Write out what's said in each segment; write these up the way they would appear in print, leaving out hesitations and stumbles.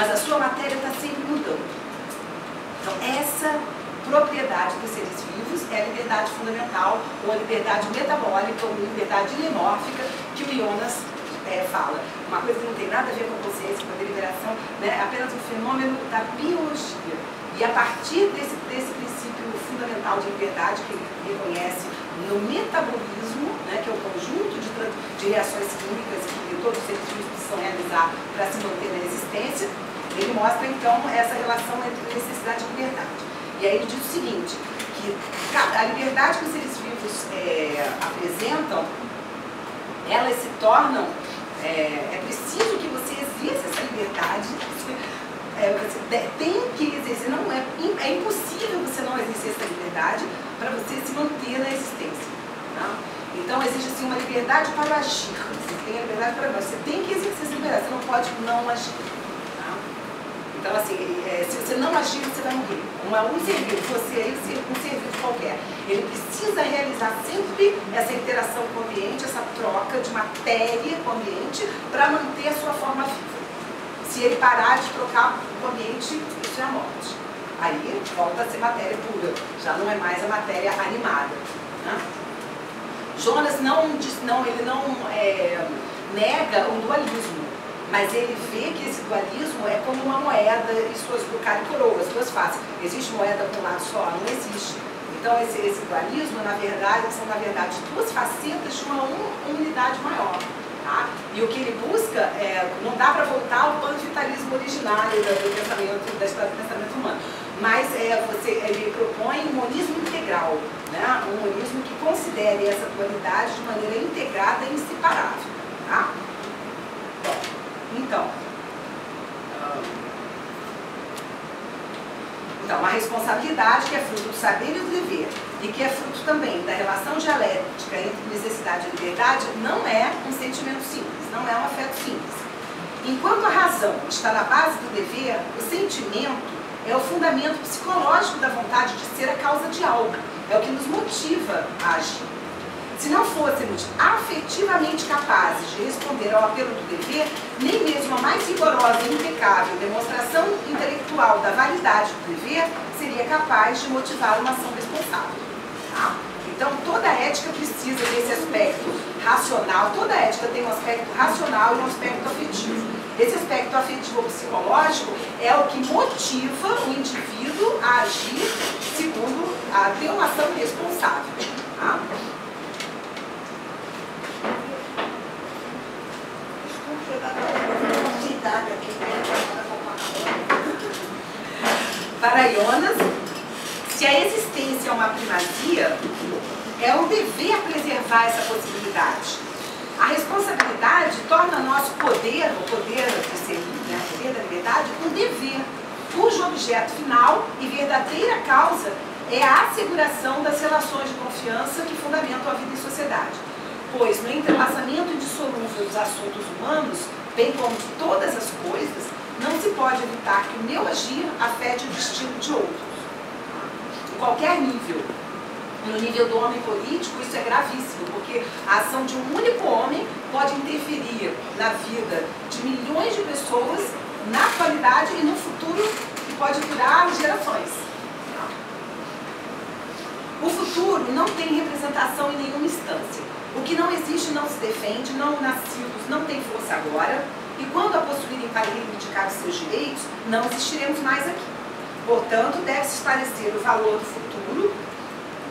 mas a sua matéria está sempre mudando. Então, essa propriedade dos seres vivos é a liberdade fundamental, ou a liberdade metabólica, ou a liberdade dilemórfica que o Jonas fala. Uma coisa que não tem nada a ver com a consciência, com a deliberação, né? É apenas um fenômeno da biologia. E a partir desse princípio fundamental de liberdade que ele reconhece no metabolismo, né, que é o conjunto de reações químicas que todos os seres vivos precisam realizar para se manter na existência, ele mostra então essa relação entre necessidade e liberdade. E aí ele diz o seguinte, que a liberdade que os seres vivos apresentam, elas se tornam, é preciso que você exerça essa liberdade, você tem que exercer, é impossível você não exercer essa liberdade para você se manter na existência. Tá? Então existe assim uma liberdade para agir, você tem a liberdade para agir, você tem que exercer essa liberdade, você não pode não agir. Tá? Então assim, se você não agir, você vai morrer. Um ser vivo, você aí, um ser vivo qualquer, ele precisa realizar sempre essa interação com o ambiente, essa troca de matéria com o ambiente para manter a sua forma viva. Se ele parar de trocar o ambiente, isso é a morte. Aí volta a ser matéria pura, já não é mais a matéria animada. Né? Jonas ele não nega o dualismo, mas ele vê que esse dualismo é como uma moeda e suas cara e coroas, duas faces. Existe moeda com um lado só? Não existe. Então esse dualismo, são na verdade duas facetas de uma unidade maior. Tá? E o que ele busca não dá para voltar ao panvitalismo originário do pensamento, da história do pensamento humano, mas ele propõe um monismo integral, né? Um monismo que considere essa dualidade de maneira integrada e inseparável. Tá? Bom, então, a responsabilidade que é fruto do saber e do dever, e que é fruto também da relação dialética entre necessidade e liberdade, não é um sentimento simples, não é um afeto simples. Enquanto a razão está na base do dever, o sentimento é o fundamento psicológico da vontade de ser a causa de algo, é o que nos motiva a agir. Se não fôssemos afetivamente capazes de responder ao apelo do dever, nem mesmo a mais rigorosa e impecável demonstração intelectual da validade do dever seria capaz de motivar uma ação responsável. Tá? Então, toda ética precisa desse aspecto racional, toda ética tem um aspecto racional e um aspecto afetivo. Esse aspecto afetivo psicológico é o que motiva o indivíduo a agir segundo a ter uma ação responsável. Tá? Para Jonas, se a existência é uma primazia, é um dever preservar essa possibilidade. A responsabilidade torna nosso poder, o poder de ser livre, o poder da liberdade, um dever, cujo objeto final e verdadeira causa é a asseguração das relações de confiança que fundamentam a vida em sociedade. Pois no entrelaçamento indissolúvel dos assuntos humanos, bem como de todas as coisas, não se pode evitar que o meu agir afete o destino de outros. Em qualquer nível. No nível do homem político, isso é gravíssimo, porque a ação de um único homem pode interferir na vida de milhões de pessoas, na atualidade e no futuro, que pode durar gerações. O futuro não tem representação em nenhuma instância. O que não existe não se defende, não nascidos não tem força agora, e quando a possuírem para reivindicar os seus direitos, não existiremos mais aqui. Portanto, deve-se esclarecer o valor do futuro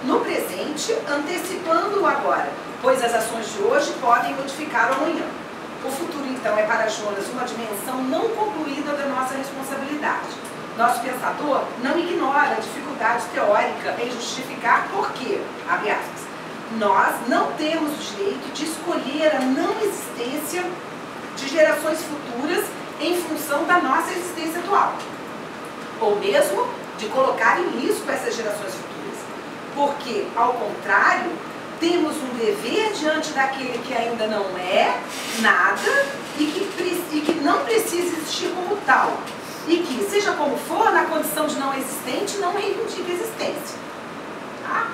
no presente, antecipando-o agora, pois as ações de hoje podem modificar o amanhã. O futuro, então, é para Jonas uma dimensão não concluída da nossa responsabilidade. Nosso pensador não ignora a dificuldade teórica em justificar por quê, abre aspas, nós não temos o direito de escolher a não existência de gerações futuras em função da nossa existência atual, ou mesmo de colocar em risco essas gerações futuras, porque, ao contrário, temos um dever diante daquele que ainda não é nada e que não precisa existir como tal, e que, seja como for, na condição de não existente, não reivindica a existência. Tá?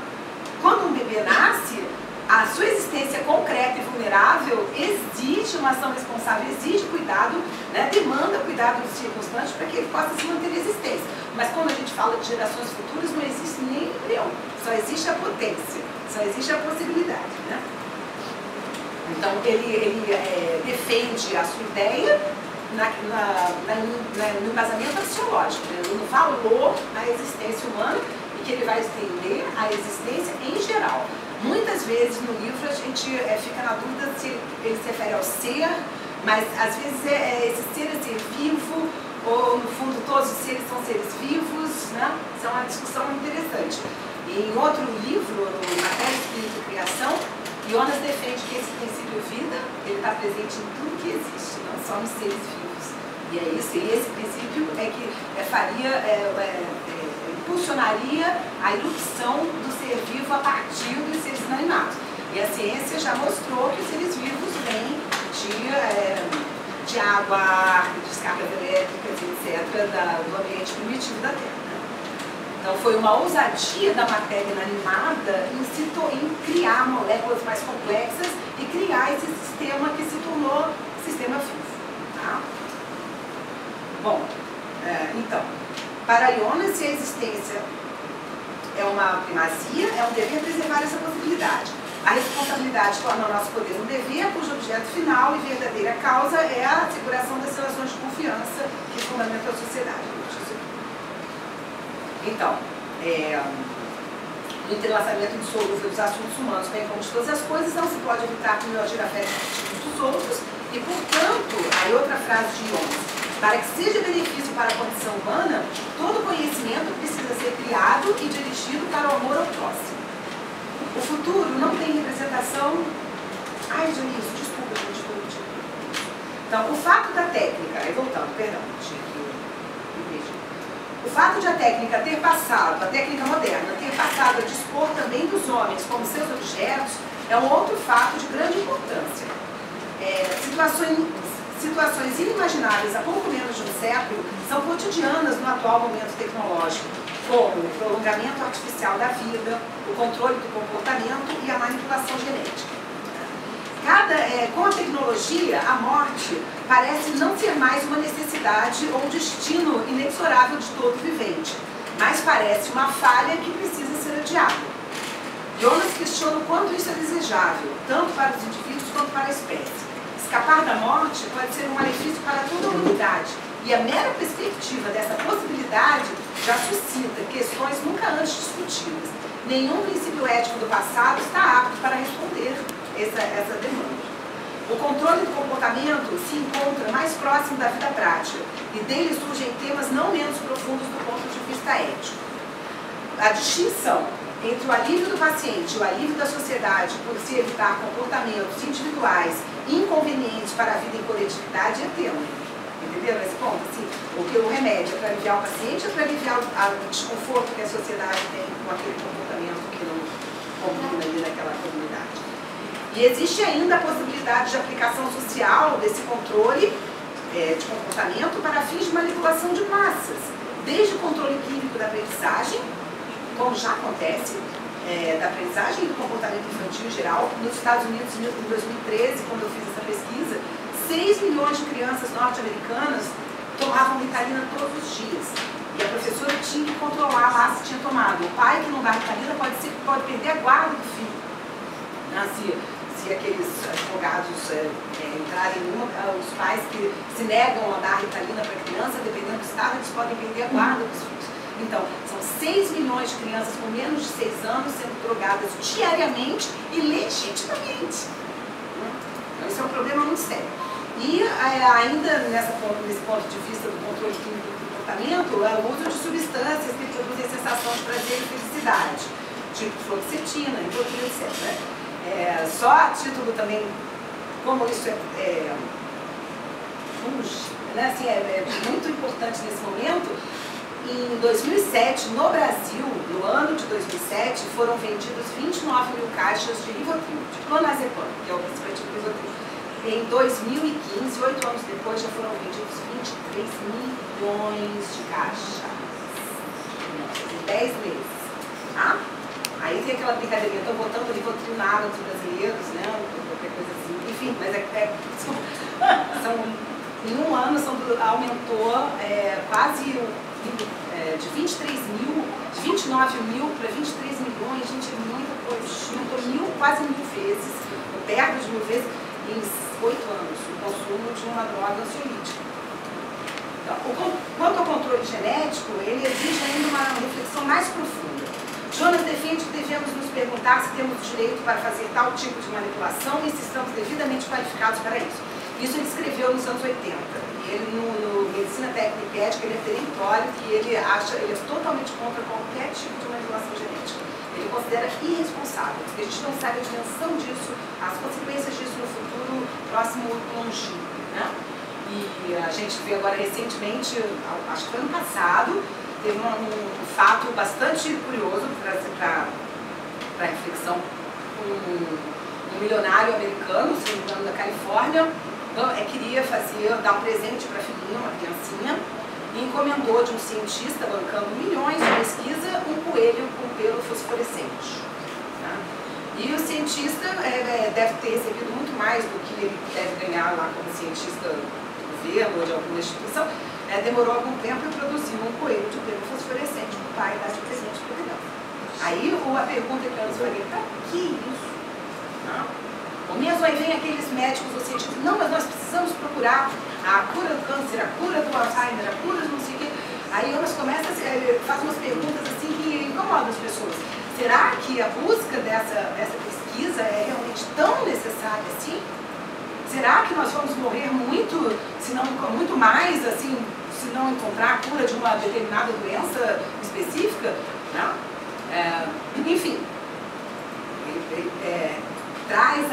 Quando um bebê nasce, a sua existência concreta e vulnerável exige uma ação responsável, exige cuidado, né, demanda cuidado circunstante para que ele possa se manter em existência. Mas quando a gente fala de gerações futuras, não existe nem embrião, só existe a potência, só existe a possibilidade, né? Então ele defende a sua ideia no embasamento axiológico, né, no valor da existência humana e que ele vai estender a existência em geral. Muitas vezes no livro a gente fica na dúvida se ele se refere ao ser, mas às vezes esse ser é ser vivo, ou no fundo todos os seres são seres vivos, né? Isso é uma discussão interessante. E em outro livro, no Matéria, Espírito e Criação, Jonas defende que esse princípio vida, ele está presente em tudo que existe, não só nos seres vivos. E é isso, e esse princípio é que impulsionaria a irrupção do ser vivo a partir dos seres inanimados. E a ciência já mostrou que os seres vivos vêm de água, ar, descargas elétricas, etc., do ambiente primitivo da Terra. Né? Então foi uma ousadia da matéria inanimada em criar moléculas mais complexas e criar esse sistema que se tornou sistema vivo. Tá? Bom, então, para Jonas, se a existência é uma primazia, é um dever preservar essa possibilidade. A responsabilidade torna o nosso poder um dever, cujo objeto final e verdadeira causa é a asseguração das relações de confiança que fundamentam a sociedade. Então, no entrelaçamento indissolúvel dos assuntos humanos, bem como de todas as coisas, não se pode evitar que o agir afete dos outros e, portanto, aí outra frase de Jonas: para que seja benefício para a condição humana, todo conhecimento precisa ser criado e dirigido para o amor ao próximo. O futuro não tem representação... Ai, Dionísio, desculpa. Então, o fato da técnica... voltando, perdão, o fato de a técnica ter passado, a técnica moderna, ter passado a dispor também dos homens como seus objetos, é um outro fato de grande importância. Situações inimagináveis há pouco menos de um século são cotidianas no atual momento tecnológico, como o prolongamento artificial da vida, o controle do comportamento e a manipulação genética. Com a tecnologia, a morte parece não ser mais uma necessidade ou um destino inexorável de todo vivente, mas parece uma falha que precisa ser adiada. Jonas questiona o quanto isso é desejável, tanto para os indivíduos quanto para a espécie. Escapar da morte pode ser um malefício para toda a humanidade, e a mera perspectiva dessa possibilidade já suscita questões nunca antes discutidas. Nenhum princípio ético do passado está apto para responder essa demanda. O controle do comportamento se encontra mais próximo da vida prática, e dele surgem temas não menos profundos do ponto de vista ético. A distinção entre o alívio do paciente e o alívio da sociedade por se evitar comportamentos individuais inconvenientes para a vida em coletividade é tênue. Entenderam esse ponto? Assim, o remédio é para aliviar o paciente ou para aliviar o desconforto que a sociedade tem com aquele comportamento que não combina ali naquela comunidade. E existe ainda a possibilidade de aplicação social desse controle de comportamento para fins de manipulação de massas, desde o controle clínico da aprendizagem, como já acontece, da aprendizagem e do comportamento infantil em geral. Nos Estados Unidos, em 2013, quando eu fiz essa pesquisa, 6 milhões de crianças norte-americanas tomavam Ritalina todos os dias. E a professora tinha que controlar lá se tinha tomado. O pai que não dá Ritalina pode perder a guarda do filho. Se aqueles advogados entrarem os pais que se negam a dar Ritalina para a criança, dependendo do estado, eles podem perder a guarda dos filhos. Então, são 6 milhões de crianças com menos de 6 anos sendo drogadas diariamente e legitimamente. Então, isso é um problema muito sério. E ainda nesse ponto de vista do controle clínico do comportamento, o uso de substâncias que produzem sensação de prazer e felicidade, tipo fluoxetina, nicotina, etc. Só a título também, como isso é muito importante nesse momento. Em 2007, no Brasil, no ano de 2007, foram vendidos 29 mil caixas de Rivotril, de clonazepam, que é o principal tipo de Rivotril. Em 2015, 8 anos depois, já foram vendidos 23 milhões de caixas. Em 10 meses. Tá? Aí tem aquela brincadeirinha, estão botando Rivotril na água dos brasileiros, né? Qualquer coisa assim. Enfim, mas em um ano aumentou quase de 23 mil, de 29 mil para 23 milhões, gente, é muita coisa. Aumentou quase 1000 vezes, ou perto de 1000 vezes, em 8 anos, o consumo de uma droga ansiolítica. Então, quanto ao controle genético, ele exige ainda uma reflexão mais profunda. Jonas defende que devemos nos perguntar se temos direito para fazer tal tipo de manipulação e se estamos devidamente qualificados para isso. Isso ele escreveu nos anos 80. E ele, no Medicina Técnica e Ética, ele é peremptório que ele é totalmente contra qualquer tipo de manipulação genética. Ele considera irresponsável, porque a gente não sabe a dimensão disso, as consequências disso no futuro próximo longínquo, né? E a gente viu agora recentemente, acho que foi ano passado, teve um fato bastante curioso para reflexão. Um milionário americano, se não me engano, da Califórnia, queria dar um presente para a filhinha, uma criancinha, e encomendou de um cientista, bancando milhões de pesquisa, um coelho com pelo fosforescente. Tá? E o cientista deve ter recebido muito mais do que ele deve ganhar lá como cientista do governo ou de alguma instituição. Demorou algum tempo e produziu um coelho de pelo fosforescente para o pai dar de presente para a criança. Aí a pergunta que eu faria, para que isso? Não? Ou mesmo aí vem aqueles médicos ou cientistas, não, mas nós precisamos procurar a cura do câncer, a cura do Alzheimer, a cura do não sei o quê. Aí elas começam a fazer umas perguntas assim que incomodam as pessoas. Será que a busca dessa pesquisa é realmente tão necessária assim? Será que nós vamos morrer muito, se não muito mais, assim, se não encontrar a cura de uma determinada doença específica? Não? Enfim, traz